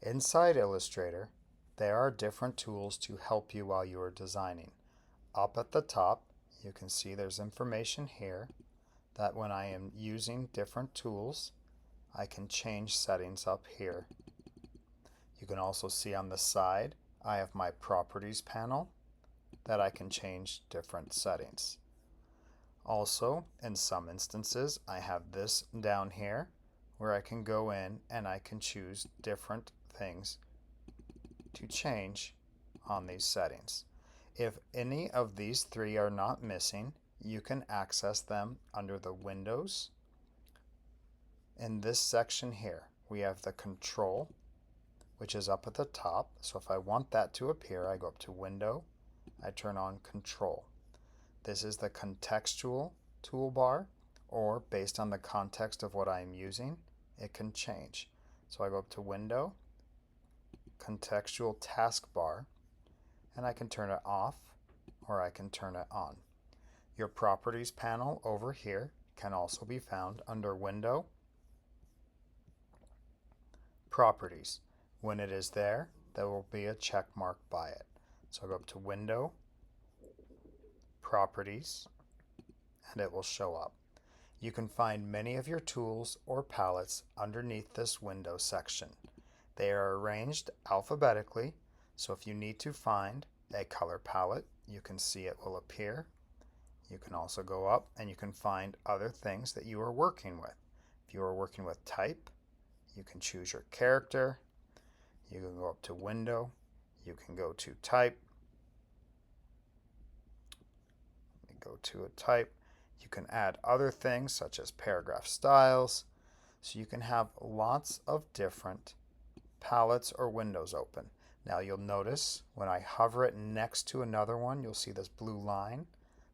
Inside Illustrator, there are different tools to help you while you are designing. Up at the top, you can see there's information here that when I am using different tools, I can change settings up here. You can also see on the side, I have my Properties panel that I can change different settings. Also, in some instances, I have this down here where I can go in and I can choose different things to change on these settings. If any of these three are not missing, you can access them under the Windows. In this section here, we have the Control, which is up at the top. So if I want that to appear, I go up to Window, I turn on Control. This is the contextual toolbar, or based on the context of what I'm using, it can change. So I go up to Window, Contextual Taskbar, and I can turn it off or I can turn it on. Your Properties panel over here can also be found under Window, Properties. When it is there, there will be a check mark by it. So I go up to Window, Properties, and it will show up. You can find many of your tools or palettes underneath this Window section. They are arranged alphabetically, so if you need to find a color palette, you can see it will appear. You can also go up and you can find other things that you are working with. If you are working with type, you can choose your character. You can go up to Window. You can go to Type. Go to a type. You can add other things such as paragraph styles. So you can have lots of different palettes or windows open. Now you'll notice when I hover it next to another one, you'll see this blue line.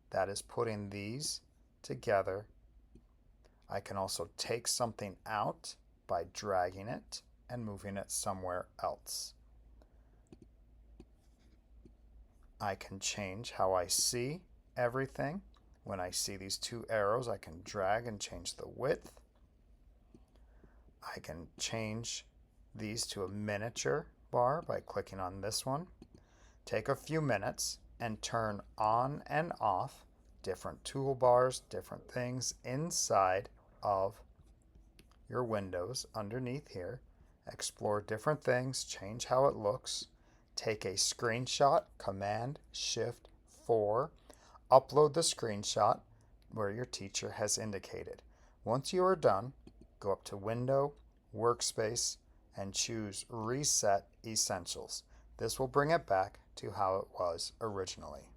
That is putting these together. I can also take something out by dragging it and moving it somewhere else. I can change how I see everything. When I see these two arrows, I can drag and change the width. I can change these to a miniature bar by clicking on this one. Take a few minutes and turn on and off different toolbars, different things inside of your windows underneath here. Explore different things, change how it looks. Take a screenshot, Command-Shift-4. Upload the screenshot where your teacher has indicated. Once you are done, go up to Window, Workspace, and choose Reset Essentials. This will bring it back to how it was originally.